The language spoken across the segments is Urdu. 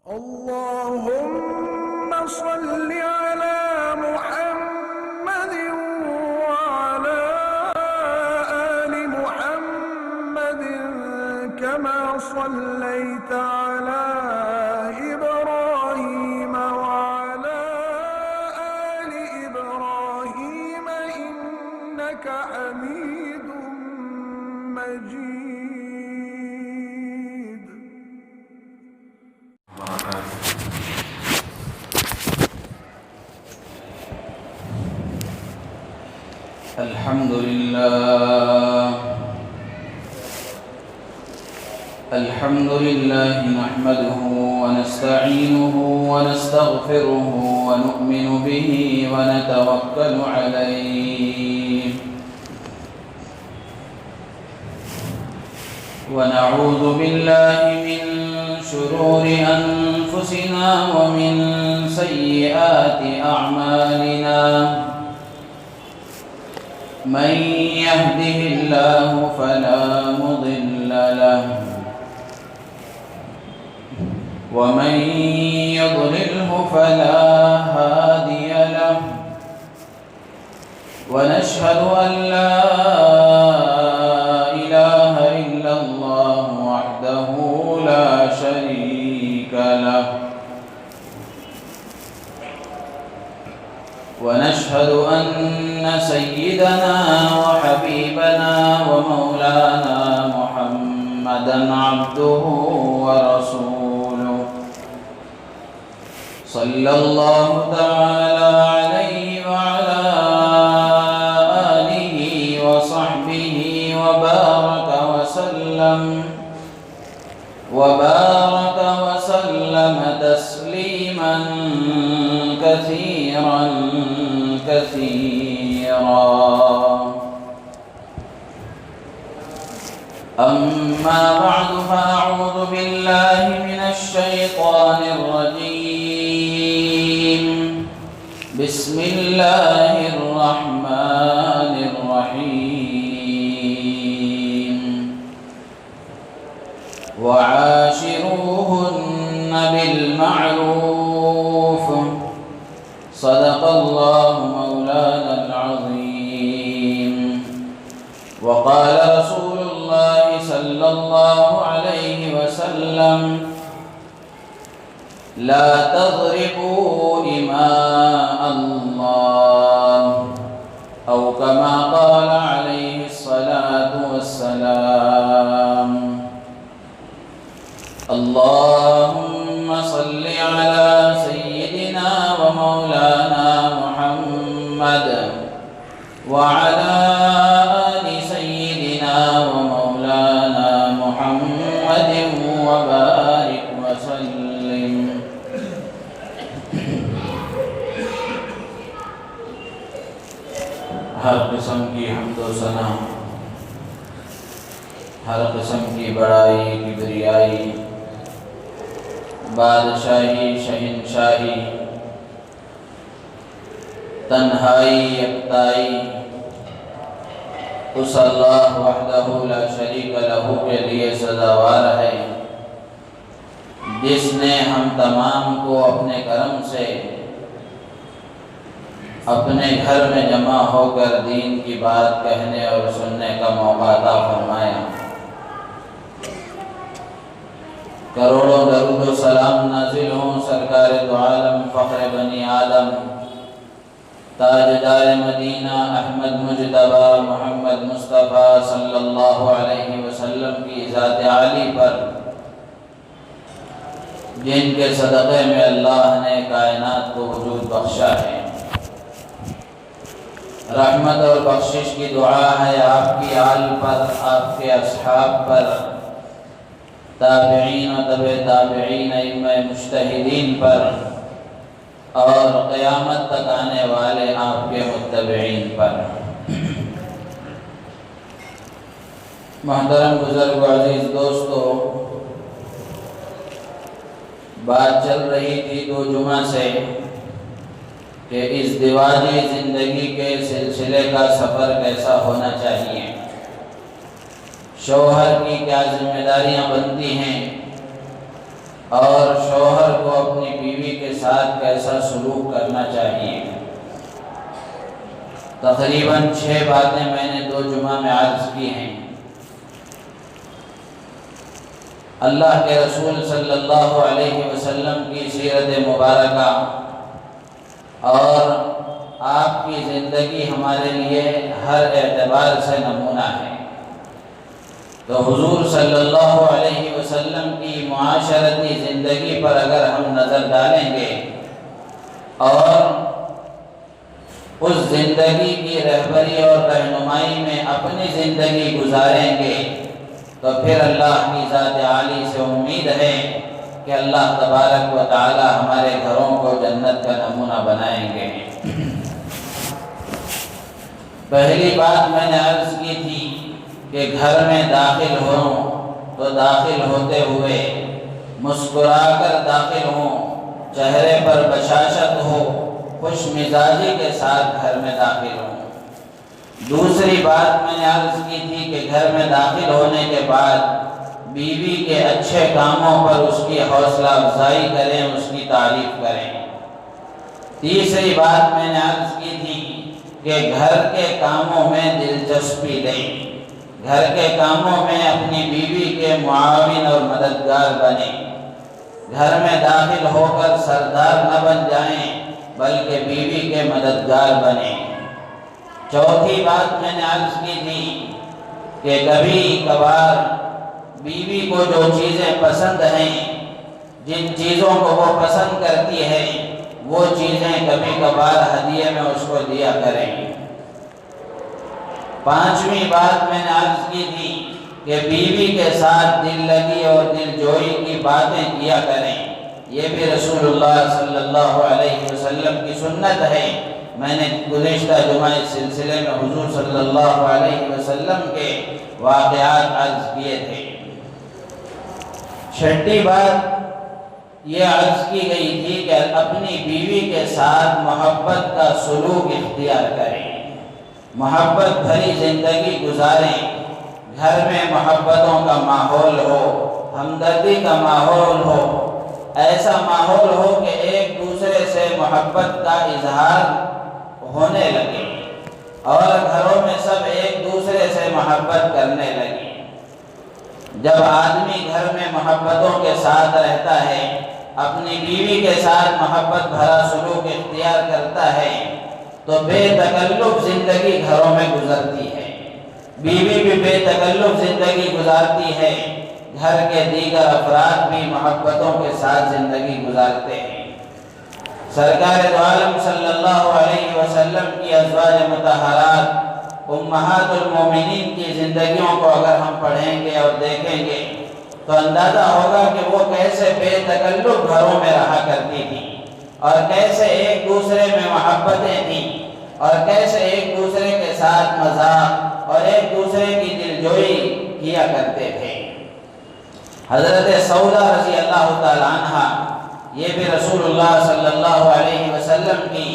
اللهم صل على محمد وعلى آل محمد كما صليت على إبراهيم وعلى آل إبراهيم إنك حميد مجيد. الحمد لله نحمده ونستعينه ونستغفره ونؤمن به ونتوكل عليه ونعوذ بالله من شرور أنفسنا ومن سيئات أعمالنا. من يهده الله فلا مضل له ومن يضلله فلا هادي له. ونشهد أن لا إله إلا الله وحده لا شريك له. ونشهد أن سيدنا وحبيبنا ومولانا محمدا عبده ورسوله صلى الله تعالى عليه وعلى آله وصحبه وبارك وسلم تسليما كثيرا. أما بعد فأعوذ بالله من الشيطان الرجيم. بسم الله الرحمن الرحيم. وعاشروهن بالمعروف. صدق الله مولانا العظيم. وقال رسول الله صلى الله عليه وسلم: لا تضربوا إماء الله، أو كما قال عليه الصلاة والسلام. اللهم صل على سيدنا ومولانا محمد وعلى آل سيدنا ومولانا محمد وبارك وسلم. ہر قسم کی حمد و ثنا، ہر قسم کی بڑائی کبریائی، بادشاہی شہنشاہی، تنہائی یکتائی اس اللہ وحدہ لا شریک لہ کے لیے سزاوار ہے، جس نے ہم تمام کو اپنے کرم سے اپنے گھر میں جمع ہو کر دین کی بات کہنے اور سننے کا موقع عطا فرمایا۔ کروڑوں درود و سلام نازل ہوں سرکار دو عالم، فخر بنی آدم، تاجدار مدینہ احمد مجتبی محمد مصطفیٰ صلی اللہ علیہ وسلم کی ذات عالی پر، جن کے صدقے میں اللہ نے کائنات کو وجود بخشا ہے۔ رحمت اور بخشش کی دعا ہے آپ کی آل پر، آپ کے اصحاب پر، تابعین و تبع تابعین، ائمہ مجتہدین پر، اور قیامت تک آنے والے آپ کے متبعین پر۔ محترم بزرگ و عزیز دوستو، بات چل رہی تھی 2 جمعہ سے کہ اس ازدواجی زندگی کے سلسلے کا سفر کیسا ہونا چاہیے، شوہر کی کیا ذمہ داریاں بنتی ہیں اور شوہر کو کو اپنی بیوی کے ساتھ کیسا سلوک کرنا چاہیے۔ تقریباً 6 باتیں میں نے 2 جمعہ میں عرض کی ہیں۔ اللہ کے رسول صلی اللہ علیہ وسلم کی سیرت مبارکہ اور آپ کی زندگی ہمارے لیے ہر اعتبار سے نمونہ ہے۔ تو حضور صلی اللہ علیہ وسلم کی معاشرتی زندگی پر اگر ہم نظر ڈالیں گے اور اس زندگی کی رہبری اور رہنمائی میں اپنی زندگی گزاریں گے تو پھر اللہ کی ذات عالی سے امید ہے کہ اللہ تبارک و تعالی ہمارے گھروں کو جنت کا نمونہ بنائیں گے۔ پہلی بات میں نے عرض کی تھی کہ گھر میں داخل ہوں تو داخل ہوتے ہوئے مسکرا کر داخل ہوں، چہرے پر بشاشت ہو، خوش مزاجی کے ساتھ گھر میں داخل ہوں۔ دوسری بات میں نے عرض کی تھی کہ گھر میں داخل ہونے کے بعد بیوی کے اچھے کاموں پر اس کی حوصلہ افزائی کریں، اس کی تعریف کریں۔ تیسری بات میں نے عرض کی تھی کہ گھر کے کاموں میں دلچسپی لیں، گھر کے کاموں میں اپنی بیوی کے معاون اور مددگار بنیں، گھر میں داخل ہو کر سردار نہ بن جائیں بلکہ بیوی کے مددگار بنیں۔ چوتھی بات میں نے عرض کی تھی کہ کبھی کبھار بیوی کو جو چیزیں پسند ہیں، جن چیزوں کو وہ پسند کرتی ہے، وہ چیزیں کبھی کبھار ہدیے میں اس کو دیا کریں۔ پانچویں بات میں نے عرض کی تھی کہ بیوی کے ساتھ دل لگی اور دل جوئی کی باتیں کیا کریں، یہ بھی رسول اللہ صلی اللہ علیہ وسلم کی سنت ہے۔ میں نے گزشتہ جمعہ اس سلسلے میں حضور صلی اللہ علیہ وسلم کے واقعات عرض کیے تھے۔ چھٹی بات یہ عرض کی گئی تھی کہ اپنی بیوی کے ساتھ محبت کا سلوک اختیار کریں، محبت بھری زندگی گزاریں، گھر میں محبتوں کا ماحول ہو، ہمدردی کا ماحول ہو، ایسا ماحول ہو کہ ایک دوسرے سے محبت کا اظہار ہونے لگے اور گھروں میں سب ایک دوسرے سے محبت کرنے لگے۔ جب آدمی گھر میں محبتوں کے ساتھ رہتا ہے، اپنی بیوی کے ساتھ محبت بھرا سلوک اختیار کرتا ہے تو بے تکلف زندگی گھروں میں گزرتی ہے، بیوی بھی بے تکلف زندگی گزارتی ہے، گھر کے دیگر افراد بھی محبتوں کے ساتھ زندگی گزارتے ہیں۔ سرکار دو عالم صلی اللہ علیہ وسلم کی ازواج مطہرات امہات المومنین کی زندگیوں کو اگر ہم پڑھیں گے اور دیکھیں گے تو اندازہ ہوگا کہ وہ کیسے بے تکلف گھروں میں رہا کرتی تھی اور کیسے ایک دوسرے میں محبتیں تھیں اور کیسے ایک دوسرے کے ساتھ مذاق اور ایک دوسرے کی دلجوئی کیا کرتے تھے۔ حضرت سودا رضی اللہ تعالیٰ عنہ یہ بھی رسول اللہ صلی اللہ علیہ وسلم کی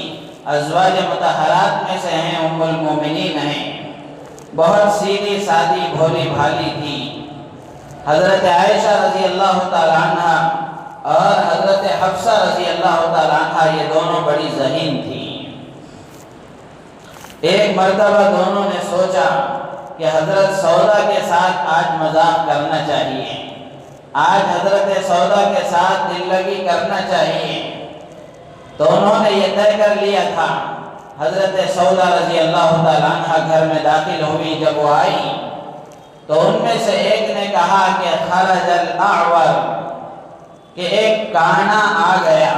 ازواج مطہرات میں سے ہیں، ام المومنین ہیں، بہت سیدھی سادی بھولی بھالی تھی۔ حضرت عائشہ رضی اللہ تعالیٰ عنہ اور حضرت حفصہ رضی اللہ تعالیٰ عنہ یہ دونوں بڑی ذہین تھی۔ ایک مرتبہ دونوں نے سوچا کہ حضرت سودا کے ساتھ آج مذاق کرنا چاہیے، آج حضرت سودا کے ساتھ دل لگی کرنا چاہیے۔ تو انہوں نے یہ طے کر لیا تھا۔ حضرت سودا رضی اللہ تعالیٰ عنہ گھر میں داخل ہوئی، جب وہ آئی تو ان میں سے ایک نے کہا کہ خرج الاعور، کہ ایک کانا آ گیا،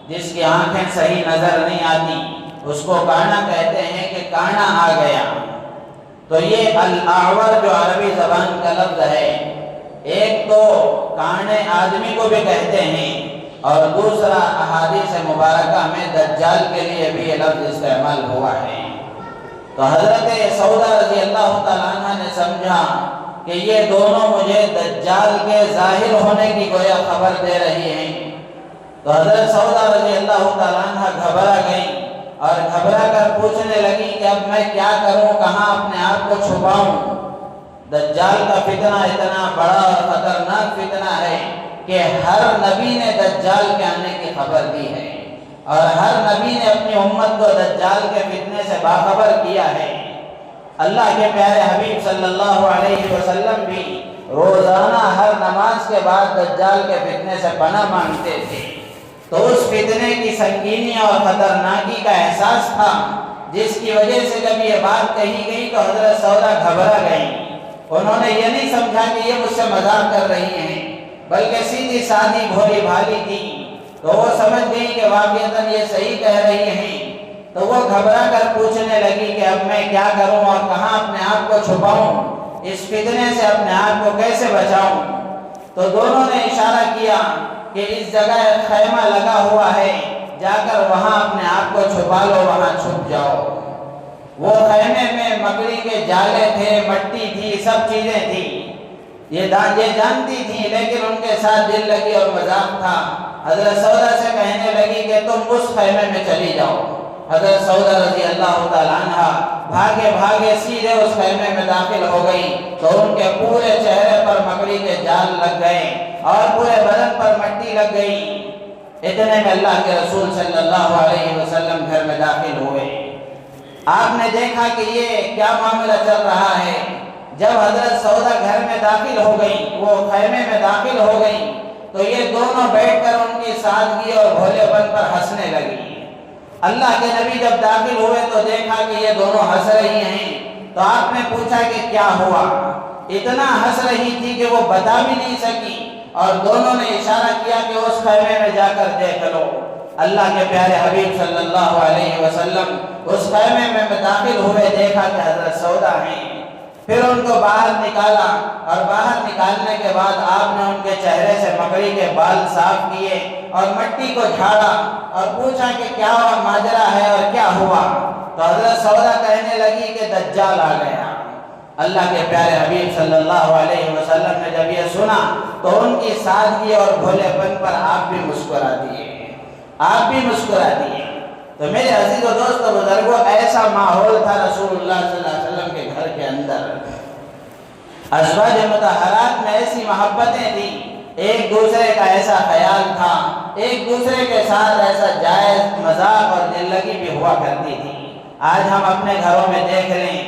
جس کی آنکھیں صحیح نظر نہیں آتی اس کو کانا کہتے ہیں کہ کانا آ گیا۔ تو یہ الاعور جو عربی زبان کا لفظ ہے، ایک تو کانے آدمی کو بھی کہتے ہیں اور دوسرا احادیث مبارکہ میں دجال کے لیے بھی یہ لفظ استعمال ہوا ہے۔ تو حضرت سودا رضی اللہ تعالیٰ عنہ نے سمجھا کہ یہ دونوں مجھے دجال کے ظاہر ہونے کی گویا خبر دے رہی ہیں۔ تو حضرت سودا رضی اللہ تعالیٰ عنہ گھبرا گئی اور گھبرا کر پوچھنے لگی کہ اب میں کیا کروں، کہاں اپنے آپ کو چھپاؤں؟ دجال کا فتنہ اتنا بڑا اور خطرناک فتنہ ہے کہ ہر نبی نے دجال کے آنے کی خبر دی ہے اور ہر نبی نے اپنی امت کو دجال کے فتنے سے باخبر کیا ہے۔ اللہ کے پیارے حبیب صلی اللہ علیہ وسلم بھی روزانہ ہر نماز کے بعد دجال کے فتنے سے پناہ مانگتے تھے۔ تو اس فتنے کی سنگینی اور خطرناکی کا احساس تھا، جس کی وجہ سے جب یہ بات کہی گئی تو حضرت سودا گھبرا گئیں۔ انہوں نے یہ نہیں سمجھا کہ یہ مجھ سے مذاق کر رہی ہیں، بلکہ سیدھی سادھی بھولی بھالی تھی۔ تو وہ سمجھ گئی کہ واقعتاً یہ صحیح کہہ رہی ہیں۔ تو وہ گھبرا کر پوچھنے لگی کہ اب میں کیا کروں اور کہاں اپنے آپ کو چھپاؤں، اس فتنے سے اپنے آپ کو کیسے بچاؤں؟ تو دونوں نے اشارہ کیا کہ اس جگہ ایک خیمہ لگا ہوا ہے، جا کر وہاں اپنے آپ کو چھپا لو، وہاں چھپ جاؤ۔ وہ خیمے میں مکڑی کے جالے تھے، مٹی تھی، سب چیزیں تھیں۔ یہ جانتی تھی، لیکن ان کے ساتھ دل لگی اور مذاق تھا۔ حضرت سودا سے کہنے لگی کہ تم اس خیمے میں چلی جاؤ۔ حضرت سودا رضی اللہ تعالیٰ عنہ بھاگے بھاگے سیدھے اس خیمے میں داخل ہو گئی تو ان کے پورے چہرے پر مکڑی کے جال لگ گئے اور پورے بدن پر مٹی لگ گئی۔ اتنے میں اللہ کے رسول صلی اللہ علیہ وسلم گھر میں داخل ہوئے۔ آپ نے دیکھا کہ یہ کیا معاملہ چل رہا ہے۔ جب حضرت سودا گھر میں داخل ہو گئی، وہ خیمے میں داخل ہو گئی، تو یہ دونوں بیٹھ کر ان کی سادگی اور بھولے پن پر ہنسنے لگی۔ اللہ کے نبی جب داخل ہوئے تو دیکھا کہ یہ دونوں ہنس رہی ہیں، تو آپ نے پوچھا کہ کیا ہوا؟ اتنا ہنس رہی تھی کہ وہ بتا بھی نہیں سکی، اور دونوں نے اشارہ کیا کہ اس خیمے میں جا کر دیکھ لو۔ اللہ کے پیارے حبیب صلی اللہ علیہ وسلم اس خیمے میں داخل ہوئے، دیکھا کہ حضرت سودا ہیں۔ پھر ان کو باہر نکالا، اور باہر نکالنے کے بعد آپ نے ان کے چہرے سے مکڑی کے بال صاف کیے اور مٹی کو جھاڑا اور پوچھا کہ کیا ماجرا ہے اور کیا ہوا؟ تو حضرت سودا کہنے لگی کہ دجال آ گیا۔ اللہ کے پیارے حبیب صلی اللہ علیہ وسلم نے جب یہ سنا تو ان کی سادگی اور بھولے پن پر آپ بھی مسکرا دیے، آپ بھی مسکرا دیے۔ تو میرے عزیز و دوست و بزرگوں، ایسا ماحول تھا رسول اللہ صلی اللہ علیہ وسلم کے گھر کے اندر۔ ازواج مطہرات میں ایسی محبتیں تھیں، ایک دوسرے کا ایسا خیال تھا، ایک دوسرے کے ساتھ ایسا جائز مذاق اور دل لگی بھی ہوا کرتی تھی۔ آج ہم اپنے گھروں میں دیکھ لیں،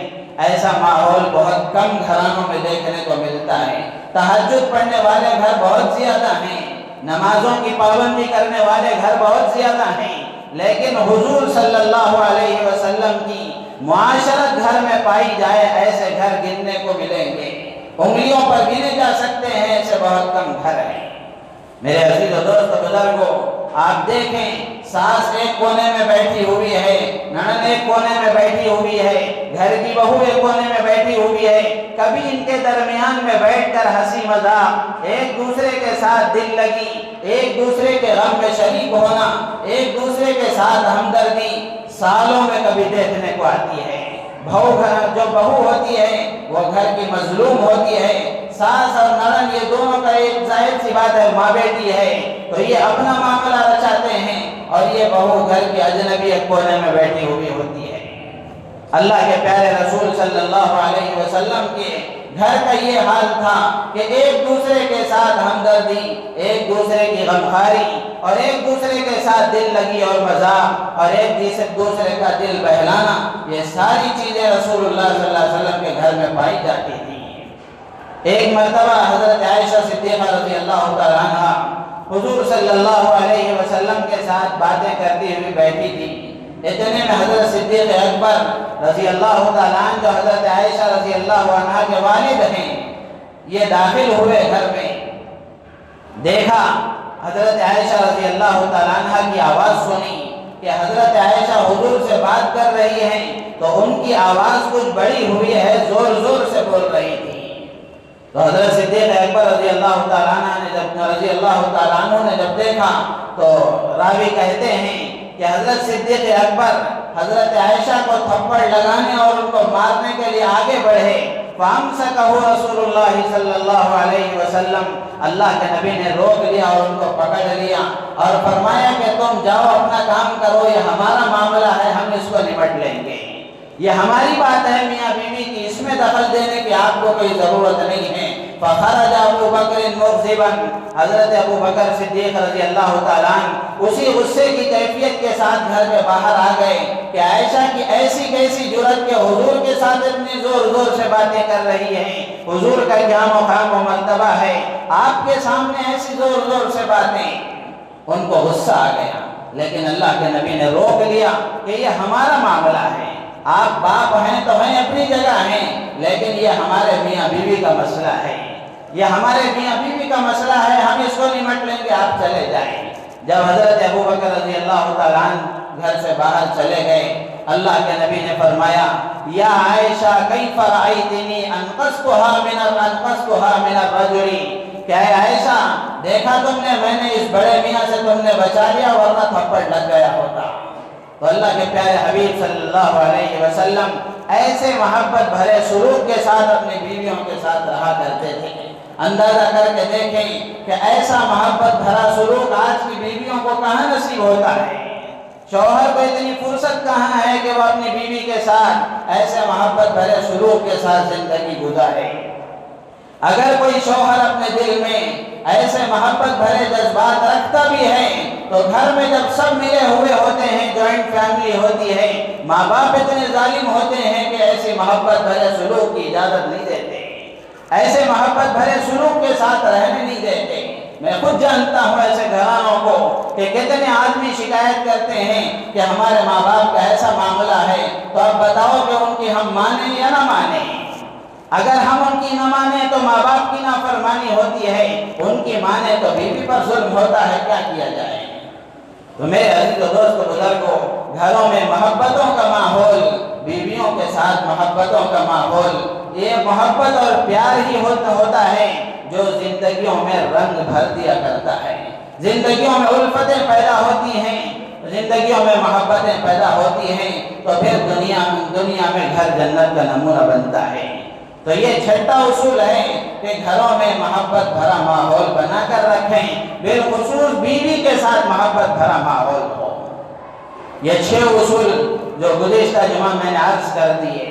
ایسا ماحول بہت کم گھرانوں میں دیکھنے کو ملتا ہے۔ تہجد پڑھنے والے گھر بہت زیادہ ہیں، نمازوں کی پابندی کرنے والے گھر بہت زیادہ ہیں، لیکن حضور صلی اللہ علیہ وسلم کی معاشرت گھر میں پائی جائے ایسے گھر گننے کو ملیں گے، انگلیوں پر گنے جا سکتے ہیں، ایسے بہت کم گھر ہیں۔ میرے عزیز و دوست بزرگوں، آپ دیکھیں، ساس ایک کونے میں بیٹھی ہوئی ہے، ننند ایک کونے میں بیٹھی ہوئی ہے، گھر کی بہو ایک کونے میں بیٹھی ہوئی ہے، کبھی ان کے درمیان میں بیٹھ کر ہنسی مذاق، ایک دوسرے کے ساتھ دل لگی، ایک دوسرے کے غم میں شریک ہونا، ایک دوسرے کے ساتھ ہمدردی سالوں میں کبھی دیکھنے کو آتی ہے۔ جو بہو ہوتی ہے وہ گھر کی مظلوم ہوتی ہے، ساس اور ننند یہ دونوں کا ایک ظاہر سی بات ہے، ماں بیٹی ہے، تو یہ اپنا معاملہ رچاتے ہیں، اور یہ بہو گھر کی اجنبی ایک کونے میں بیٹھی ہوئی ہوتی ہے۔ اللہ کے پیارے رسول صلی اللہ علیہ وسلم کے گھر کا یہ حال تھا کہ ایک دوسرے کے ساتھ ہمدردی، ایک دوسرے کی غمخواری، اور ایک دوسرے کے ساتھ دل لگی اور مذاق، اور ایک دوسرے کا دل بہلانا، یہ ساری چیزیں رسول اللہ صلی اللہ علیہ وسلم کے گھر میں پائی جاتی تھیں۔ ایک مرتبہ حضرت عائشہ صدیقہ رضی اللہ تعالیٰ عنہ حضور صلی اللہ علیہ وسلم کے ساتھ باتیں کرتی ہوئی بیٹھی تھی۔ اتنے میں حضرت صدیق اکبر رضی اللہ تعالیٰ عنہ، جو حضرت عائشہ رضی اللہ عنہ کے والد ہیں، یہ داخل ہوئے گھر میں۔ دیکھا حضرت عائشہ رضی اللہ تعالیٰ عنہ کی آواز سنی کہ حضرت عائشہ حضور سے بات کر رہی ہیں، تو ان کی آواز کچھ بڑی ہوئی ہے، زور زور سے بول رہی تھی۔ تو حضرت صدیق اکبر رضی اللہ تعالیٰ عنہ نے جب دیکھا تو راوی کہتے ہیں کہ حضرت صدیق اکبر حضرت عائشہ کو تھپڑ لگانے اور ان کو مارنے کے لیے آگے بڑھے، فَأَمْسَكَهُ رسول اللہ صلی اللہ علیہ وسلم، اللہ کے نبی نے روک لیا اور ان کو پکڑ لیا اور فرمایا کہ تم جاؤ اپنا کام کرو، یہ ہمارا معاملہ ہے، ہم اس کو نمٹ لیں گے، یہ ہماری بات ہے میاں بیوی کی، اس میں دخل دینے کی آپ کو کوئی ضرورت نہیں ہے، فخرج ابو بکر مغضبا، حضرت ابو بکر صدیق رضی اللہ تعالیٰ عنہ اسی غصے کی کیفیت کے ساتھ گھر میں باہر آ گئے کہ عائشہ کی ایسی کیسی جرأت کہ حضور کے ساتھ اتنی زور زور سے باتیں کر رہی ہیں، حضور کا کیا مقام و مرتبہ ہے، آپ کے سامنے ایسی زور زور سے باتیں۔ ان کو غصہ آ گیا، لیکن اللہ کے نبی نے روک لیا کہ یہ ہمارا معاملہ ہے، آپ باپ ہیں تو ہیں اپنی جگہ ہیں، لیکن یہ ہمارے میاں بیوی کا مسئلہ ہے، یہ ہمارے میاں بیوی کا مسئلہ ہے، ہم اس کو نمٹ لیں گے، آپ چلے جائیں۔ جب حضرت ابو بکر رضی اللہ تعالیٰ عنہ گھر سے باہر چلے گئے، اللہ کے نبی نے فرمایا یا عائشہ کیف رأیتنی انقذتها من الرجل، کہ اے عائشہ دیکھا تم نے میں نے اس بڑے میاں سے تم نے بچا لیا ورنہ تھپڑ لگ گیا ہوتا۔ تو اللہ کے پیارے حبیب صلی اللہ علیہ وسلم ایسے محبت بھرے سلوک کے ساتھ اپنی بیویوں کے ساتھ رہا کرتے تھے۔ اندازہ کر کے دیکھیں کہ ایسا محبت بھرا سلوک آج کی بیویوں کو کہاں نصیب ہوتا ہے۔ شوہر کو اتنی فرصت کہاں ہے کہ وہ اپنی بیوی کے ساتھ ایسے محبت بھرے سلوک کے ساتھ زندگی گزارے۔ اگر کوئی شوہر اپنے دل میں ایسے محبت بھرے جذبات رکھتا بھی ہے تو گھر میں جب سب ملے ہوئے ہوتے ہیں، جوائنٹ فیملی ہوتی ہے، ماں باپ اتنے ظالم ہوتے ہیں کہ ایسی محبت بھرے سلوک کی اجازت نہیں دیتے، ایسے محبت بھرے سلوک کے ساتھ رہنے نہیں دیتے۔ میں خود جانتا ہوں ایسے گھرانوں کو کہ کتنے آدمی شکایت کرتے ہیں کہ ہمارے ماں باپ کا ایسا معاملہ ہے، تو اب بتاؤ کہ ان کی ہم مانیں یا نہ مانیں؟ اگر ہم ان کی نہ مانیں تو ماں باپ کی نافرمانی ہوتی ہے، ان کی مانیں تو بیوی پر ظلم ہوتا ہے، کیا کیا جائے؟ تو میرے عزیز و دوست بزرگوں، گھروں میں محبتوں کا ماحول، بیویوں کے ساتھ محبتوں کا ماحول، یہ محبت اور پیار ہی ہوتا ہے جو زندگیوں میں رنگ بھر دیا کرتا ہے، زندگیوں میں الفتیں پیدا ہوتی ہیں، زندگیوں میں محبتیں پیدا ہوتی ہیں، تو پھر دنیا میں گھر جنت کا نمونہ بنتا ہے۔ تو یہ چھٹا اصول ہے کہ گھروں میں محبت بھرا ماحول بنا کر رکھیں، بالخصوص بیوی کے ساتھ محبت بھرا ماحول ہو۔ یہ 6 اصول جو گزشتہ جمعہ میں نے عرض کر دیے۔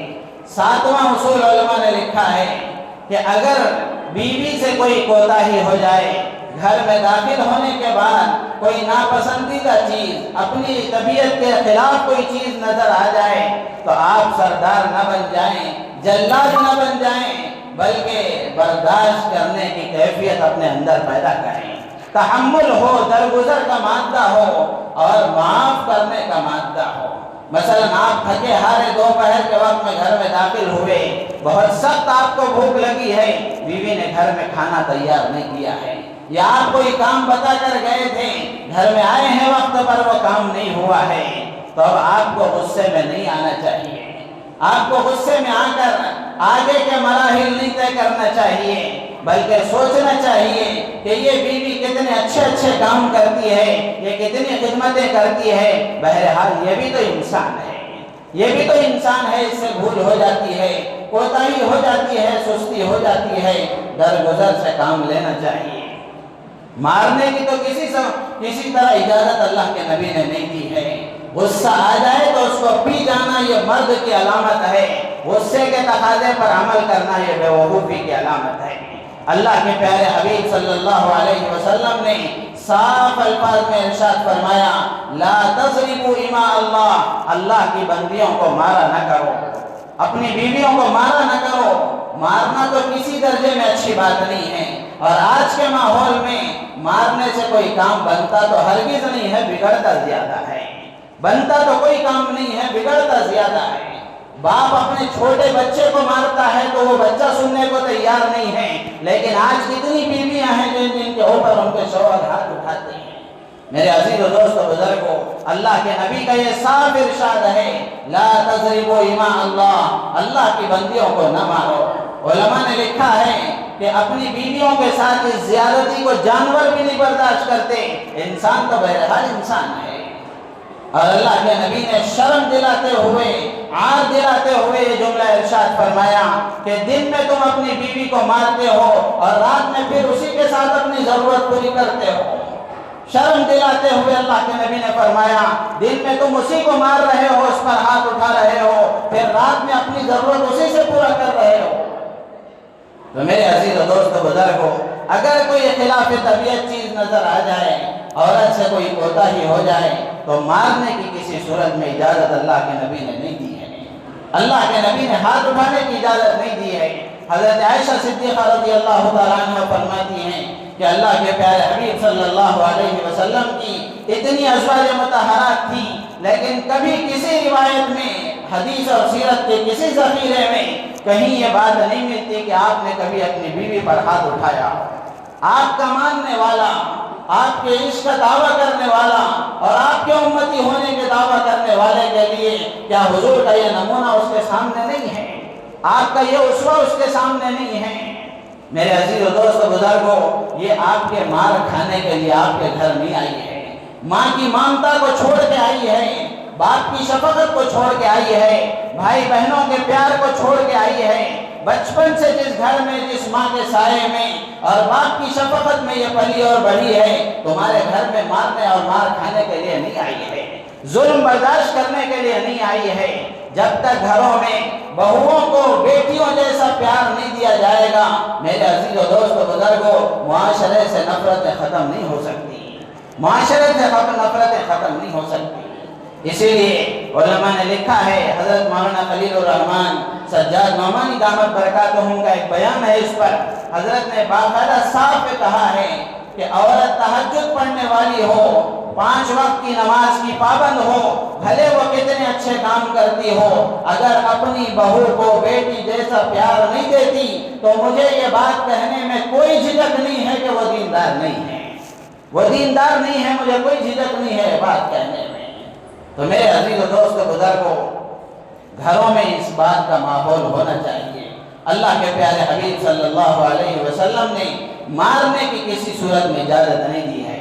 7واں اصول علماء نے لکھا ہے کہ اگر بیوی سے کوئی کوتاہی ہو جائے، گھر میں داخل ہونے کے بعد کوئی ناپسندیدہ چیز، اپنی طبیعت کے خلاف کوئی چیز نظر آ جائے تو آپ سردار نہ بن جائیں، جلاد نہ بن جائیں، بلکہ برداشت کرنے کی کیفیت اپنے اندر پیدا کریں، تحمل ہو، درگزر کا مادہ ہو اور معاف کرنے کا مادہ ہو۔ مثلا آپ تھکے ہارے دوپہر کے وقت میں گھر میں داخل ہوئے، بہت سخت آپ کو بھوک لگی ہے، بیوی نے گھر میں کھانا تیار نہیں کیا ہے، یا آپ کوئی کام بتا کر گئے تھے، گھر میں آئے ہیں وقت پر وہ کام نہیں ہوا ہے، تو اب آپ کو غصے میں نہیں آنا چاہیے، آپ کو غصے میں آ کر آگے کے مراحل نہیں طے کرنا چاہیے، بلکہ سوچنا چاہیے کہ یہ بیوی کتنے اچھے کام کرتی ہے، یہ کتنی خدمتیں کرتی ہے، بہرحال یہ بھی تو انسان ہے، یہ بھی تو انسان ہے، اس سے بھول ہو جاتی ہے، کوتاہی ہو جاتی ہے، سستی ہو جاتی ہے، درگزر سے کام لینا چاہیے۔ مارنے کی تو کسی طرح اجازت اللہ کے نبی نے نہیں دی ہے۔ غصہ آ جائے تو اس کو پی جانا یہ مرد کی علامت ہے، غصے کے تقاضے پر عمل کرنا یہ بے وقوفی کی علامت ہے۔ اللہ کے پیارے حبیب صلی اللہ علیہ وسلم نے صاف الفاظ میں ارشاد فرمایا لا تضربوا اماء اللہ، اللہ کی بندیوں کو مارا نہ کرو، اپنی بیویوں کو مارا نہ کرو۔ مارنا تو کسی درجے میں اچھی بات نہیں ہے، اور آج کے ماحول میں مارنے سے کوئی کام بنتا تو ہرگز نہیں ہے، بگڑتا زیادہ ہے، بنتا تو کوئی کام نہیں ہے، بگڑتا زیادہ ہے۔ باپ اپنے چھوٹے بچے کو مارتا ہے تو وہ بچہ سننے کو تیار نہیں ہے، لیکن آج کتنی بیویاں ہیں جن کے اوپر ان کے شوہر ہاتھ اٹھاتے ہیں۔ میرے عزیز و دوست و بزرگوں، اللہ کے نبی کا یہ صاف ارشاد ہے لا تضربوا اماء اللہ، اللہ کی بندیوں کو نہ مارو۔ علماء نے لکھا ہے کہ اپنی بیویوں کے ساتھ اس زیادتی کو جانور بھی نہیں برداشت کرتے، انسان تو بہرحال انسان ہے۔ اور اللہ کے نبی نے شرم دلاتے ہوئے، عار دلاتے ہوئے یہ جملہ ارشاد فرمایا کہ دن میں تم اپنی بیوی کو مارتے ہو اور رات میں پھر اسی کے ساتھ اپنی ضرورت پوری کرتے ہو۔ شرم دلاتے ہوئے اللہ کے نبی نے فرمایا دن میں تم اسی کو مار رہے ہو، اس پر ہاتھ اٹھا رہے ہو، پھر رات میں اپنی ضرورت اسی سے پورا کر رہے ہو۔ تو میرے عزیز و دوست بزرگوں، اگر کوئی خلاف طبیعت چیز نظر آ جائے، عورت سے کوئی کوتاہی ہو جائے، تو مارنے کی کسی صورت میں اجازت اللہ کے نبی نے نہیں دی ہے۔ اللہ کے نبی نے ہاتھ اٹھانے کی اجازت نہیں دی ہے۔ حضرت عائشہ صدیقہ رضی اللہ تعالیٰ عنہ فرماتی ہیں کہ اللہ کے پیارے حبیب صلی اللہ علیہ وسلم کی اتنی ازواج مطہرات تھیں، لیکن کبھی کسی روایت میں، حدیث اور سیرت کے کسی ذخیرے میں کہیں یہ بات نہیں ملتی کہ آپ نے کبھی اپنی بیوی پر ہاتھ اٹھایا۔ آپ کا ماننے والا، آپ کے عشق کا دعویٰ کرنے والا اور آپ کے امتی ہونے کے دعویٰ کرنے والے کے لیے کیا حضور کا یہ نمونہ اس کے سامنے نہیں ہے؟ آپ کا یہ اسوہ اس کے سامنے نہیں ہے؟ میرے عزیز و دوست بزرگوں، یہ آپ کے مار کھانے کے لیے آپ کے گھر نہیں آئی ہے، ماں کی ممتا کو چھوڑ کے آئی ہے، باپ کی شفقت کو چھوڑ کے آئی ہے، بھائی بہنوں کے پیار کو چھوڑ کے آئی ہے۔ بچپن سے جس گھر میں، جس ماں کے سائے میں اور باپ کی شفقت میں یہ پلی اور بڑھی ہے، تمہارے گھر میں مارنے اور مار کھانے کے لیے نہیں آئی ہے، ظلم برداشت کرنے کے لیے نہیں آئی ہے۔ جب تک گھروں میں بہوؤں کو بیٹیوں جیسا پیار نہیں دیا جائے گا، میرے عزیز و دوست بزرگوں، معاشرے سے نفرتیں ختم نہیں ہو سکتی، معاشرے سے نفرتیں ختم نہیں ہو سکتی۔ اسی لیے علماء نے لکھا ہے، حضرت مولانا خلیل الرحمن سجاد نعمانی دامت برکاتہم کا ایک بیان ہے، اس پر حضرت نے باقاعدہ صاف کہا ہے کہ عورت تہجد پڑھنے والی ہو، 5 وقت کی نماز کی پابند ہو، بھلے وہ کتنے اچھے کام کرتی ہو، اگر اپنی بہو کو بیٹی جیسا پیار نہیں دیتی تو مجھے یہ بات کہنے میں کوئی جھجک نہیں ہے کہ وہ دیندار نہیں ہے، وہ دیندار نہیں ہے، مجھے کوئی جھجک نہیں ہے بات کہنے میں۔ تو میرے عزیز و دوست بزرگوں، گھروں میں اس بات کا ماحول ہونا چاہیے۔ اللہ کے پیارے حبیب صلی اللہ علیہ وسلم نے مارنے کی کسی صورت میں اجازت نہیں دی ہے،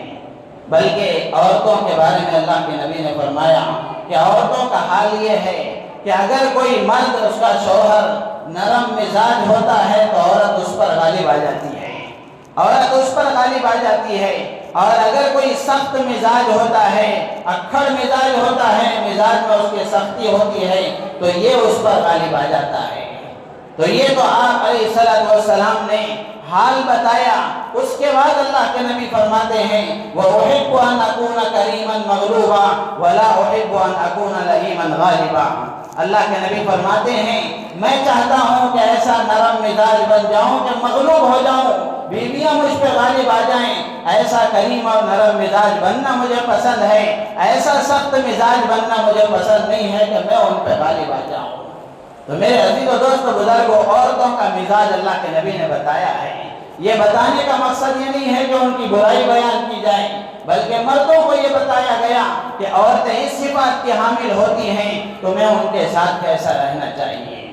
بلکہ عورتوں کے بارے میں اللہ کے نبی نے فرمایا کہ عورتوں کا حال یہ ہے کہ اگر کوئی مرد، اس کا شوہر نرم مزاج ہوتا ہے تو عورت اس پر غالب آ جاتی ہے، عورت اس پر غالب آ جاتی ہے، اور اگر کوئی سخت مزاج ہوتا ہے، اکھڑ مزاج ہوتا ہے، مزاج میں اس کی سختی ہوتی ہے، تو یہ اس پر غالب آ جاتا ہے۔ تو یہ تو آپ علیہ السلام نے حال بتایا۔ اس کے بعد اللہ کے نبی فرماتے ہیں وَأُحِبُّ أَنْ أَكُونَ كَرِيمًا مَغْلُوبًا وَلَا أُحِبُّ أَنْ أَكُونَ لَئِيمًا غَالِبًا۔ اللہ کے نبی فرماتے ہیں میں چاہتا ہوں کہ ایسا نرم مزاج بن جاؤں کہ مغلوب ہو جاؤں، بیویاں مجھ پہ غالب آ جائیں۔ ایسا کریم اور نرم مزاج بننا مجھے پسند ہے، ایسا سخت مزاج بننا مجھے پسند نہیں ہے کہ میں ان پہ غالب آ جاؤں۔ تو میرے عزیز و دوست بزرگوں، عورتوں کا مزاج اللہ کے نبی نے بتایا ہے۔ یہ بتانے کا مقصد یہ نہیں ہے کہ ان کی برائی بیان کی جائے، بلکہ مردوں کو یہ بتایا گیا کہ عورتیں اس صفات کی حامل ہوتی ہیں، تمہیں ان کے ساتھ کیسا رہنا چاہیے۔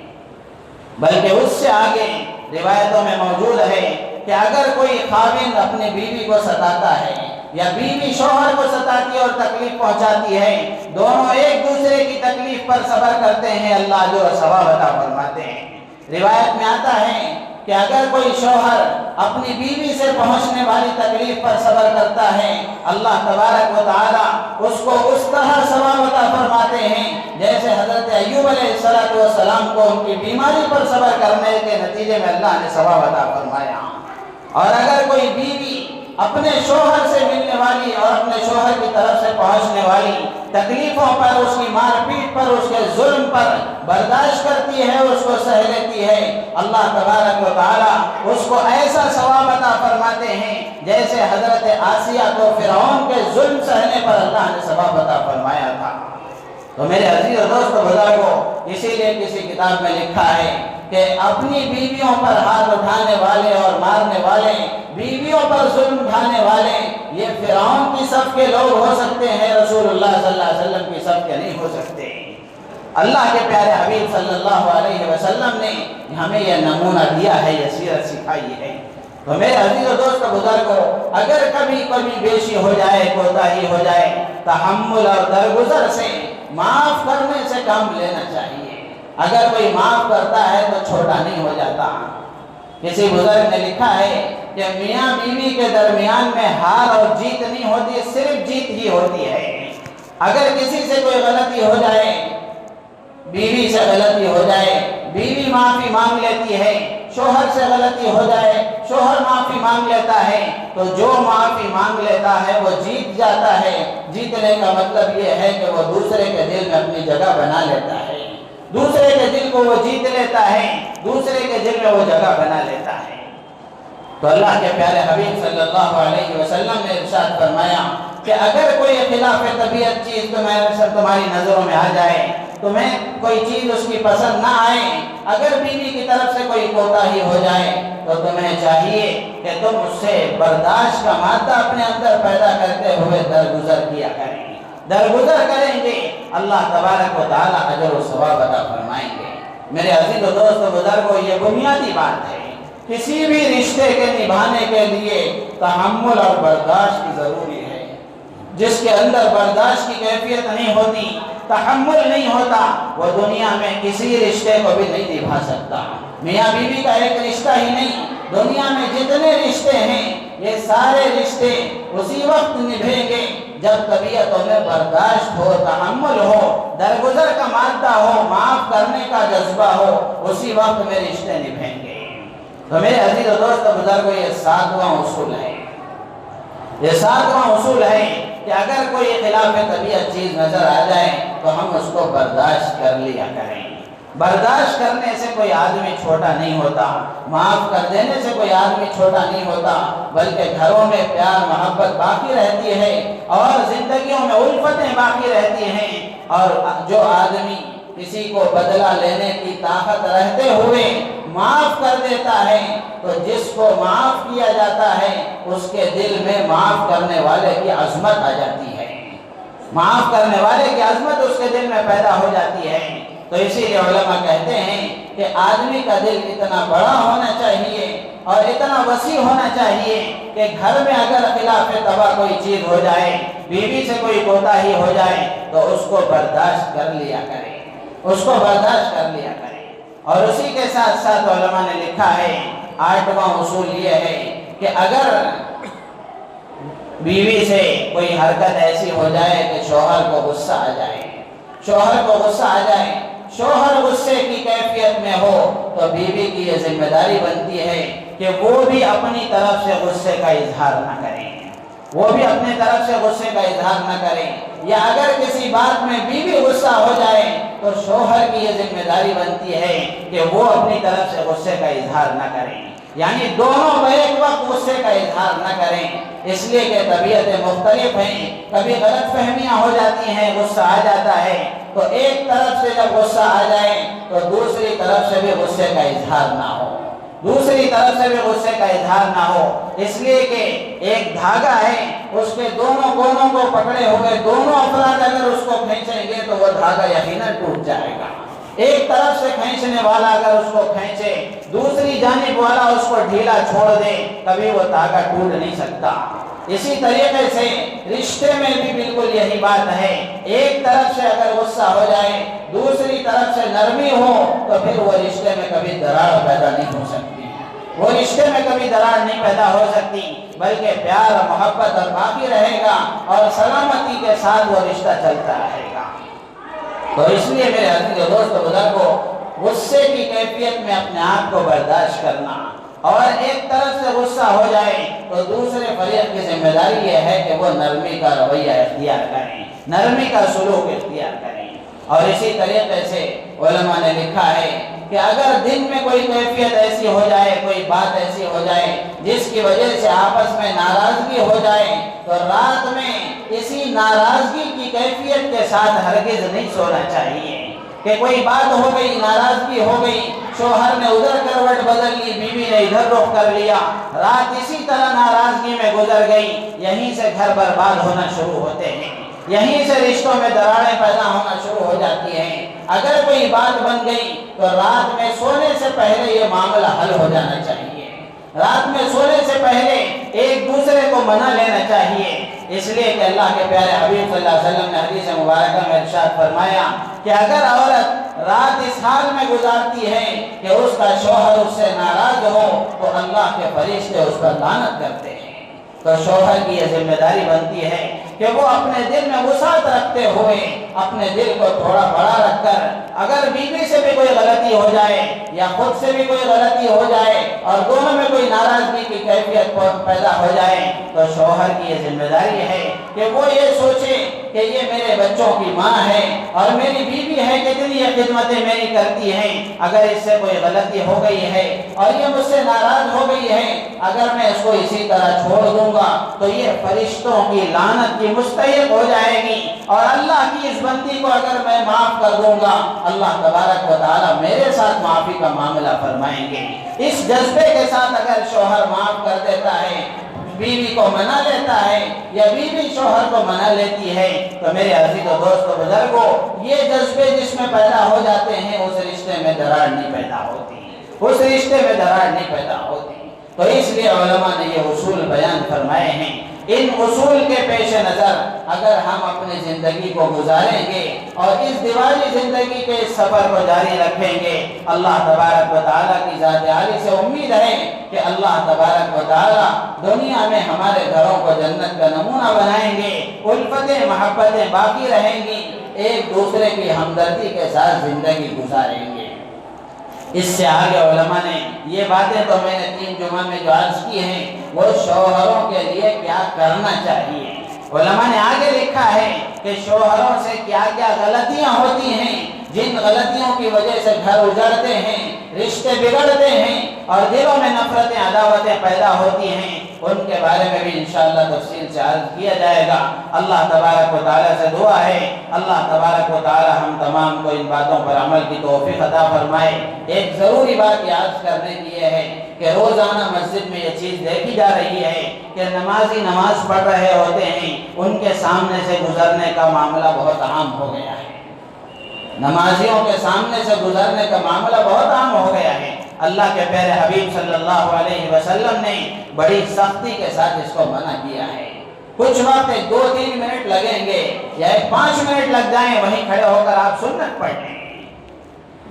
بلکہ اس سے آگے روایتوں میں موجود ہے کہ اگر کوئی خاوند اپنی بیوی کو ستاتا ہے یا بیوی شوہر کو ستاتی اور تکلیف پہنچاتی ہے، دونوں ایک دوسرے کی تکلیف پر صبر کرتے ہیں، اللہ جو ثواب عطا فرماتے ہیں۔ روایت میں آتا ہے کہ اگر کوئی شوہر اپنی بیوی سے پہنچنے والی تکلیف پر صبر کرتا ہے، اللہ تبارک و تعالی اس کو اس طرح ثواب عطا فرماتے ہیں جیسے حضرت ایوب علیہ السلام کو ان کی بیماری پر صبر کرنے کے نتیجے میں اللہ نے ثواب عطا فرمایا۔ اور اگر کوئی بیوی اپنے شوہر سے ملنے والی اور اپنے شوہر کی طرف سے پہنچنے والی تکلیفوں پر، اس کی مار پیٹ پر، اس کے ظلم پر برداشت کرتی ہے، اس کو سہ لیتی ہے، اللہ تبارک و تعالی اس کو ایسا ثواب عطا فرماتے ہیں جیسے حضرت آسیہ کو فرعون کے ظلم سہنے پر اللہ نے ثواب عطا فرمایا تھا۔ تو میرے عزیز و دوست بزرگوں، اسی لیے کسی کتاب میں لکھا ہے کہ اپنی بیویوں پر ہاتھ اٹھانے والے اور مارنے والے، بیویوں پر ظلم ڈھانے والے، یہ فرعون کی صف کے لوگ ہو سکتے ہیں، رسول اللہ صلی اللہ علیہ وسلم کی صف کے نہیں ہو سکتے۔ اللہ کے پیارے حبیب صلی اللہ علیہ وسلم نے ہمیں یہ نمونہ دیا ہے، یہ سیرت سکھائی ہے۔ تو میرے عزیز و دوست بزرگوں، اگر کبھی بیشی ہو جائے، کوتاہی ہو جائے، تحمل اور درگزر سے، معاف کرنے سے کام لینا چاہیے۔ اگر کوئی معاف کرتا ہے تو چھوٹا نہیں ہو جاتا۔ کسی بزرگ نے لکھا ہے کہ میاں بیوی کے درمیان میں ہار اور جیت نہیں ہوتی، صرف جیت ہی ہوتی ہے۔ اگر کسی سے کوئی غلطی ہو جائے، بیوی سے غلطی ہو جائے، بیوی معافی مانگ لیتی ہے، شوہر سے غلطی ہو جائے، شوہر معافی مانگ لیتا ہے تو جو معافی مانگ لیتا ہے وہ جیت جاتا ہے۔ جیتنے کا مطلب یہ ہے کہ وہ دوسرے کے دل میں اپنی جگہ بنا لیتا ہے، دوسرے کے دل کو وہ جیت لیتا ہے، دوسرے کے دل میں وہ جگہ بنا لیتا ہے۔ تو اللہ کے پیارے حبیب صلی اللہ علیہ وسلم نے ارشاد فرمایا کہ اگر کوئی خلاف طبیعت چیز تمہاری نظروں میں آ جائے، تمہیں کوئی چیز اس کی پسند نہ آئے، اگر بیوی کی طرف سے کوئی کوتاہی ہو جائے تو تمہیں چاہیے کہ تم اس سے برداشت کا مادہ اپنے اندر پیدا کرتے ہوئے درگزر کیا کریں۔ درگزر کریں گے، اللہ تبارک و تعالی اجر و ثواب عطا فرمائیں گے۔ میرے عزیز و دوست و بزرگوں، یہ بنیادی بات ہے، کسی بھی رشتے کے نبھانے کے لیے تحمل اور برداشت کی ضروری ہے۔ جس کے اندر برداشت کی کیفیت نہیں ہوتی، تحمل نہیں ہوتا، وہ دنیا میں کسی رشتے کو بھی نہیں نبھا سکتا۔ میاں بیوی کا ایک رشتہ ہی نہیں، دنیا میں جتنے رشتے ہیں یہ سارے رشتے اسی وقت نبھیں گے جب طبیعتوں میں برداشت ہو، تحمل ہو، درگزر کا مادہ ہو، معاف کرنے کا جذبہ ہو، اسی وقت میں رشتے نبھیں گے۔ تو میرے عزیز و دوست و بزرگوں، یہ 7واں اصول ہے، یہ 7واں اصول ہے کہ اگر کوئی خلاف طبیعت چیز نظر آ جائے تو ہم اس کو برداشت کر لیا کریں۔ برداشت کرنے سے کوئی آدمی چھوٹا نہیں ہوتا، معاف کر دینے سے کوئی آدمی چھوٹا نہیں ہوتا، بلکہ گھروں میں پیار محبت باقی رہتی ہے اور زندگیوں میں الفتیں باقی رہتی ہیں۔ اور جو آدمی کسی کو بدلہ لینے کی طاقت رہتے ہوئے معاف کر دیتا ہے تو جس کو معاف کیا جاتا ہے اس کے دل میں معاف کرنے والے کی عظمت آ جاتی ہے، معاف کرنے والے کی عظمت اس کے دل میں پیدا ہو جاتی ہے۔ تو اسی لیے علماء کہتے ہیں کہ آدمی کا دل اتنا بڑا ہونا چاہیے اور اتنا وسیع ہونا چاہیے کہ گھر میں اگر خلاف طبع کوئی چیز ہو جائے، بیوی سے کوئی کوتاہی ہو جائے تو اس کو برداشت کر لیا کرے، اس کو برداشت کر لیا کرے۔ اور اسی کے ساتھ ساتھ علماء نے لکھا ہے 8واں اصول یہ ہے کہ اگر بیوی سے کوئی حرکت ایسی ہو جائے کہ شوہر کو غصہ آ جائے، شوہر کو غصہ آ جائے، شوہر غصے کی کیفیت میں ہو تو بیوی کی یہ ذمہ داری بنتی ہے کہ وہ بھی اپنی طرف سے غصے کا اظہار نہ کریں، وہ بھی اپنی طرف سے غصے کا اظہار نہ کریں۔ یا اگر کسی بات میں بیوی غصہ ہو جائے تو شوہر کی یہ ذمہ داری بنتی ہے کہ وہ اپنی طرف سے غصے کا اظہار نہ کریں، یعنی دونوں بیک وقت غصے کا اظہار نہ کریں، اس لیے کہ طبیعتیں مختلف ہیں، کبھی غلط فہمیاں ہو جاتی ہیں، غصہ آ جاتا ہے تو ایک طرف سے جب غصہ آ جائے تو دوسری طرف سے بھی غصے کا اظہار نہ ہو، دوسری طرف سے بھی غصے کا اظہار نہ ہو، اس لیے کہ ایک دھاگا ہے، اس کے دونوں کونوں کو پکڑے ہوئے دونوں افراد اگر اس کو کھینچیں گے تو وہ دھاگا یقیناً ٹوٹ جائے گا۔ ایک طرف سے کھینچنے والا اگر اس کو کھینچے، دوسری جانب والا اس کو ڈھیلا چھوڑ دے، کبھی وہ دھاگا ٹوٹ نہیں سکتا۔ اسی طریقے سے رشتے میں بھی بالکل یہی بات ہے، ایک طرف سے اگر غصہ ہو جائے، دوسری طرف سے نرمی ہو تو پھر وہ رشتے میں کبھی دراڑ پیدا نہیں ہو سکتی، وہ رشتے میں کبھی دراڑ نہیں پیدا ہو سکتی، بلکہ پیار اور محبت اور باقی رہے گا اور سلامتی کے ساتھ وہ رشتہ چلتا رہے گا۔ تو اس لیے میرے عزیز دوست بزرگوں، غصے کی کیفیت میں اپنے آپ کو برداشت کرنا، اور ایک طرف سے غصہ ہو جائے تو دوسرے فریق کی ذمہ داری یہ ہے کہ وہ نرمی کا رویہ اختیار کریں، نرمی کا سلوک اختیار کریں۔ اور اسی طریقے سے علماء نے لکھا ہے کہ اگر دن میں کوئی کیفیت ایسی ہو جائے، کوئی بات ایسی ہو جائے جس کی وجہ سے آپس میں ناراضگی ہو جائے تو رات میں اسی ناراضگی کی کیفیت کے ساتھ ہرگز نہیں سونا چاہیے کہ کوئی بات ہو گئی، ناراضگی ہو گئی، شوہر نے ادھر کروٹ بدل لی، بیوی نے ادھر رخ کر لیا، رات اسی طرح ناراضگی میں گزر گئی، یہیں سے گھر برباد ہونا شروع ہوتے ہیں، یہیں سے رشتوں میں دراڑیں پیدا ہونا شروع ہو جاتی ہیں۔ اگر کوئی بات بن گئی تو رات میں سونے سے پہلے یہ معاملہ حل ہو جانا چاہیے، رات میں سونے سے پہلے ایک دوسرے کو منا لینا چاہیے، اس لیے کہ اللہ کے پیارے حبیب صلی اللہ علیہ وسلم نے حدیث مبارکہ میں ارشاد فرمایا کہ اگر عورت رات اس حال میں گزارتی ہے کہ اس کا شوہر اس سے ناراض ہو تو اللہ کے فرشتے اس پر لعنت کرتے ہیں، تو شوہر کی یہ ذمہ داری بنتی ہے کہ وہ اپنے دل میں وسعت رکھتے ہوئے اپنے دل کو تھوڑا بڑا رکھ کر اگر بیوی سے بھی کوئی غلطی ہو جائے یا خود سے بھی کوئی غلطی ہو جائے اور دونوں میں کوئی ناراضگی کی کیفیت پیدا ہو جائے تو شوہر کی یہ ذمہ داری ہے کہ وہ یہ سوچے کہ یہ میرے بچوں کی ماں ہے اور میری بیوی ہے، کتنی یہ خدمتیں میری کرتی ہیں، اگر اس سے کوئی غلطی ہو گئی ہے اور یہ مجھ سے ناراض ہو گئی ہے، اگر میں اس کو اسی طرح چھوڑ دوں گا تو یہ فرشتوں کی لعنت کی مستحق ہو جائے گی، اور اللہ کی اس بندی کو اگر میں معاف کر دوں گا اللہ تبارک و تعالی میرے ساتھ معافی کا معاملہ فرمائیں گے۔ اس جذبے کے ساتھ اگر شوہر معاف کر دیتا ہے، بیوی کو منا لیتا ہے یا بیوی شوہر کو منا لیتی ہے، تو میرے عزیز و دوست و بزرگوں، یہ جذبے جس میں پیدا ہو جاتے ہیں اس رشتے میں دراڑ نہیں پیدا ہوتی، اس رشتے میں دراڑ نہیں پیدا ہوتی۔ تو اس لیے علماء نے یہ اصول بیان فرمائے ہیں۔ ان اصول کے پیش نظر اگر ہم اپنی زندگی کو گزاریں گے اور اس دیوالی زندگی کے اس سفر کو جاری رکھیں گے، اللہ تبارک و تعالیٰ کی ذات عالی سے امید ہے کہ اللہ تبارک و تعالیٰ دنیا میں ہمارے گھروں کو جنت کا نمونہ بنائیں گے، الفتیں محبتیں باقی رہیں گی، ایک دوسرے کی ہمدردی کے ساتھ زندگی گزاریں گے۔ اس سے آگے علماء نے یہ باتیں تو میں نے 3 جمعہ میں جو عرض کی ہیں وہ شوہروں کے لیے کیا کرنا چاہیے۔ علماء نے آگے لکھا ہے کہ شوہروں سے کیا کیا غلطیاں ہوتی ہیں، جن غلطیوں کی وجہ سے گھر اجڑتے ہیں، رشتے بگڑتے ہیں اور دلوں میں نفرتیں عداوتیں پیدا ہوتی ہیں، ان کے بارے میں بھی انشاءاللہ تفصیل سے عرض کیا جائے گا۔ اللہ تبارک و تعالیٰ سے دعا ہے اللہ تبارک و تعالیٰ ہم تمام کو ان باتوں پر عمل کی توفیق عطا فرمائے۔ ایک ضروری بات یاد کرنے کی یہ ہے کہ روزانہ مسجد میں یہ چیز دیکھی جا رہی ہے کہ نمازی نماز پڑھ رہے ہوتے ہیں، ان کے سامنے سے گزرنے کا معاملہ بہت عام ہو گیا ہے، نمازیوں کے سامنے سے گزرنے کا معاملہ بہت عام ہو گیا ہے۔ اللہ کے پیارے حبیب صلی اللہ علیہ وسلم نے بڑی سختی کے ساتھ اس کو منع کیا ہے۔ کچھ وقت 2-3 منٹ لگیں گے یا 5 منٹ لگ جائیں، وہیں کھڑے ہو کر آپ سنت پڑھ لیں۔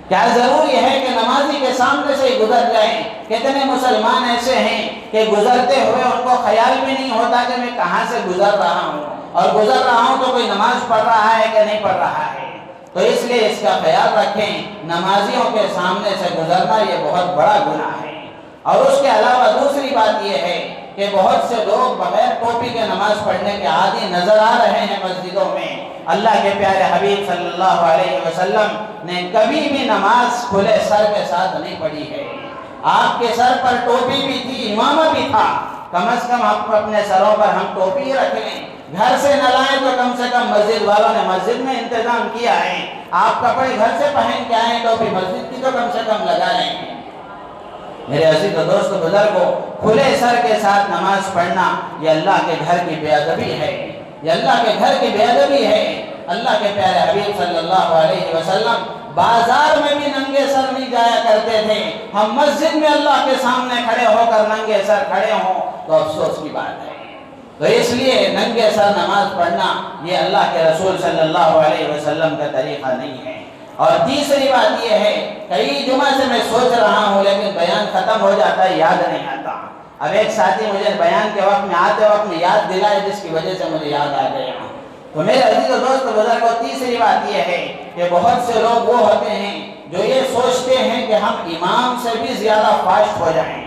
کیا ضروری ہے کہ نمازی کے سامنے سے ہی گزر جائیں؟ کتنے مسلمان ایسے ہیں کہ گزرتے ہوئے ان کو خیال بھی نہیں ہوتا کہ میں کہاں سے گزر رہا ہوں، اور گزر رہا ہوں تو کوئی نماز پڑھ رہا ہے کہ نہیں پڑھ رہا ہے۔ تو اس لیے اس کا خیال رکھیں، نمازیوں کے سامنے سے گزرنا یہ بہت بڑا گناہ ہے۔ اور اس کے علاوہ دوسری بات یہ ہے کہ بہت سے لوگ بغیر ٹوپی کے نماز پڑھنے کے عادی نظر آ رہے ہیں مسجدوں میں۔ اللہ کے پیارے حبیب صلی اللہ علیہ وسلم نے کبھی بھی نماز کھلے سر کے ساتھ نہیں پڑھی ہے۔ آپ کے سر پر ٹوپی بھی تھی، امامہ بھی تھا، کم از کم آپ اپنے سروں پر ہم ٹوپی رکھ لیں، گھر سے نہ لائیں تو کم سے کم مسجد والوں نے مسجد میں انتظام کیا ہے، آپ کپڑے گھر سے پہن کے آئیں تو بھی مسجد کی تو کم سے کم لگا لیں۔ میرے عزیز و دوست بزرگوں، کھلے سر کے ساتھ نماز پڑھنا یہ اللہ کے گھر کی بے ادبی ہے، یہ اللہ کے گھر کی بے ادبی ہے۔ اللہ کے پیارے حبیب صلی اللہ علیہ وسلم بازار میں بھی ننگے سر نہیں جایا کرتے تھے، ہم مسجد میں اللہ کے سامنے کھڑے ہو کر ننگے سر کھڑے ہوں تو افسوس کی بات ہے۔ تو اس لیے ننگے سر نماز پڑھنا یہ اللہ کے رسول صلی اللہ علیہ وسلم کا طریقہ نہیں ہے۔ اور تیسری بات یہ ہے، کئی جمعہ سے میں سوچ رہا ہوں لیکن بیان ختم ہو جاتا ہے، یاد نہیں آتا۔ اب ایک ساتھی مجھے بیان کے وقت میں آتے وقت میں یاد دلائے، جس کی وجہ سے مجھے یاد آ گیا۔ تو میرے عزیز و دوست بزرگوں، تیسری بات یہ ہے کہ بہت سے لوگ وہ ہوتے ہیں جو یہ سوچتے ہیں کہ ہم امام سے بھی زیادہ فاسٹ ہو جائیں،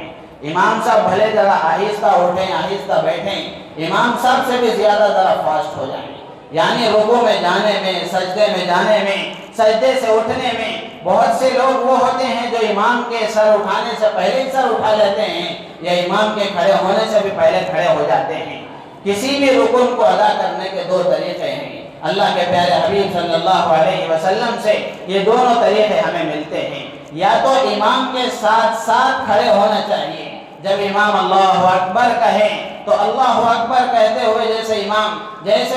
امام صاحب بھلے ذرا آہستہ اٹھیں آہستہ بیٹھیں، امام صاحب سے بھی زیادہ ذرا فاسٹ ہو جائیں، یعنی رکوع میں جانے میں، سجدے میں جانے میں، سجدے سے اٹھنے میں۔ بہت سے لوگ وہ ہوتے ہیں جو امام کے سر اٹھانے سے پہلے ہی سر اٹھا لیتے ہیں، یا امام کے کھڑے ہونے سے بھی پہلے کھڑے ہو جاتے ہیں۔ کسی بھی رکن کو ادا کرنے کے 2 طریقے ہیں، اللہ کے پیارے حبیب صلی اللہ علیہ وسلم سے یہ دونوں طریقے ہمیں ملتے ہیں۔ یا تو امام کے ساتھ ساتھ کھڑے ہونا چاہیے، جب امام اللہ اکبر کہیں تو اللہ اکبر کہتے ہوئے جیسے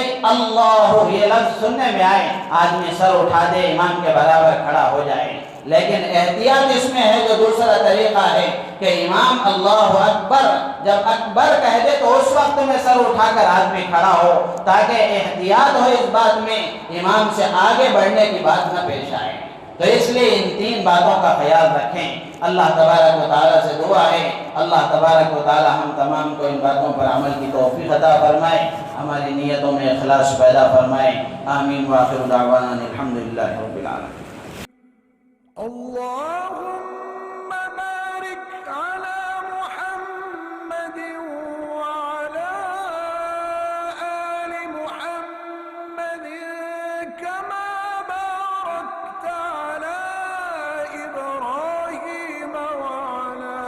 ہی اللہ یہ لفظ سننے میں آئے آدمی سر اٹھا دے، امام کے برابر کھڑا ہو جائے۔ لیکن احتیاط اس میں ہے جو دوسرا طریقہ ہے کہ امام اللہ اکبر جب اکبر کہہ دے تو اس وقت میں سر اٹھا کر آدمی کھڑا ہو، تاکہ احتیاط ہو اس بات میں امام سے آگے بڑھنے کی بات نہ پیش آئے۔ تو اس لیے ان تین باتوں کا خیال رکھیں۔ اللہ تبارک و تعالیٰ سے دعا ہے اللہ تبارک و تعالیٰ ہم تمام کو ان باتوں پر عمل کی توفیق عطا فرمائے، ہماری نیتوں میں اخلاص پیدا فرمائے۔ آمین وآخر دعوانا الحمدللہ رب العالمین۔ اللهم بارك على محمد وعلى آل محمد كما باركت على إبراهيم وعلى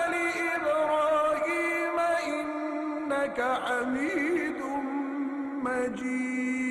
آل إبراهيم إنك حميد مجيد